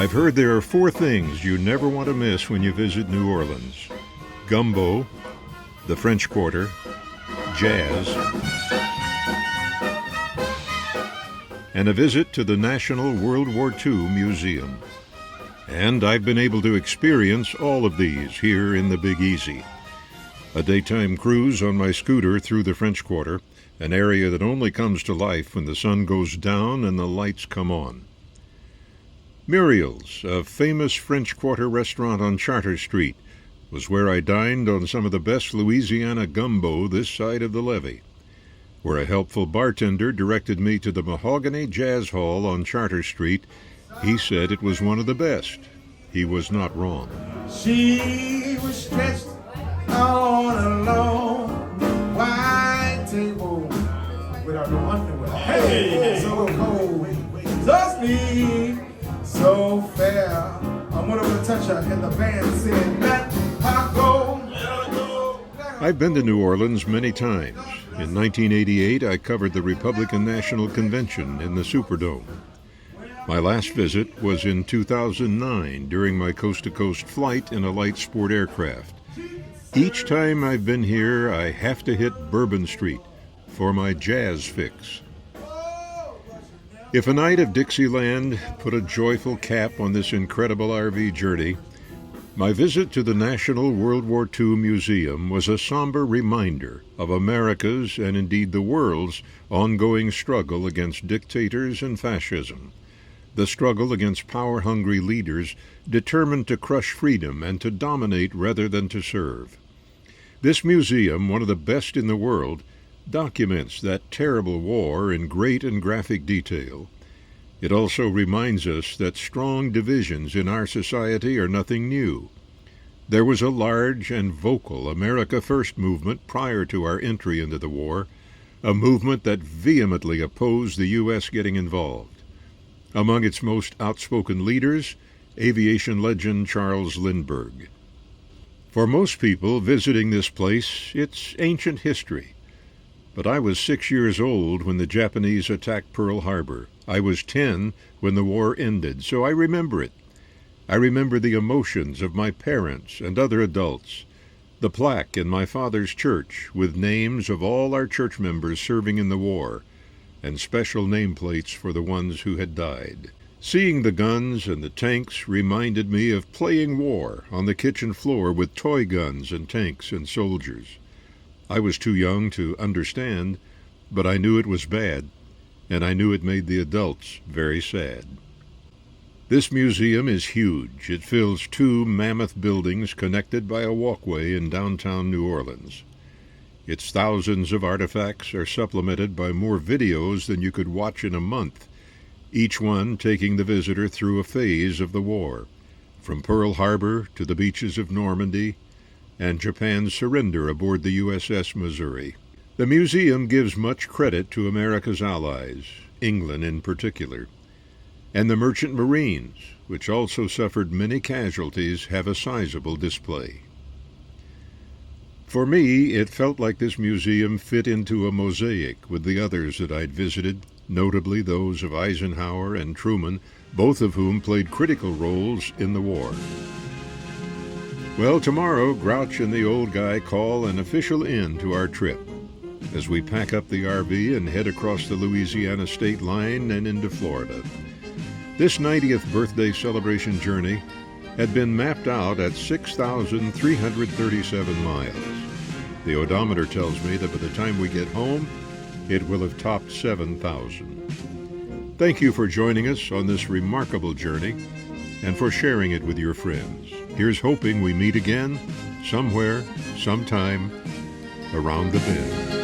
I've heard there are four things you never want to miss when you visit New Orleans: gumbo, the French Quarter, jazz, and a visit to the National World War II Museum. And I've been able to experience all of these here in the Big Easy. A daytime cruise on my scooter through the French Quarter, an area that only comes to life when the sun goes down and the lights come on. Muriel's, a famous French Quarter restaurant on Charter Street, was where I dined on some of the best Louisiana gumbo this side of the levee, where a helpful bartender directed me to the Mahogany Jazz Hall on Charter Street. He said it was one of the best. He was not wrong. She was stretched on a long white table without no underwear. Hey, so cold, so sweet, so fair. I'm gonna touch her, and the band said, "Let her go." I've been to New Orleans many times. In 1988, I covered the Republican National Convention in the Superdome. My last visit was in 2009 during my coast-to-coast flight in a light sport aircraft. Each time I've been here, I have to hit Bourbon Street for my jazz fix. If a night of Dixieland put a joyful cap on this incredible RV journey, my visit to the National World War II Museum was a somber reminder of America's, and indeed the world's, ongoing struggle against dictators and fascism. The struggle against power-hungry leaders determined to crush freedom and to dominate rather than to serve. This museum, one of the best in the world, documents that terrible war in great and graphic detail. It also reminds us that strong divisions in our society are nothing new. There was a large and vocal America First movement prior to our entry into the war, a movement that vehemently opposed the U.S. getting involved. Among its most outspoken leaders, aviation legend Charles Lindbergh. For most people visiting this place, it's ancient history. But I was 6 years old when the Japanese attacked Pearl Harbor. I was 10 when the war ended, so I remember it. I remember the emotions of my parents and other adults, the plaque in my father's church with names of all our church members serving in the war, and special nameplates for the ones who had died. Seeing the guns and the tanks reminded me of playing war on the kitchen floor with toy guns and tanks and soldiers. I was too young to understand, but I knew it was bad, and I knew it made the adults very sad. This museum is huge. It fills 2 mammoth buildings connected by a walkway in downtown New Orleans. Its thousands of artifacts are supplemented by more videos than you could watch in a month, each one taking the visitor through a phase of the war, from Pearl Harbor to the beaches of Normandy, and Japan's surrender aboard the USS Missouri. The museum gives much credit to America's allies, England in particular, and the merchant marines, which also suffered many casualties, have a sizable display. For me, it felt like this museum fit into a mosaic with the others that I'd visited, notably those of Eisenhower and Truman, both of whom played critical roles in the war. Well, tomorrow, Grouch and the old guy call an official end to our trip as we pack up the RV and head across the Louisiana state line and into Florida. This 90th birthday celebration journey had been mapped out at 6,337 miles. The odometer tells me that by the time we get home, it will have topped 7,000. Thank you for joining us on this remarkable journey and for sharing it with your friends. Here's hoping we meet again, somewhere, sometime, around the bend.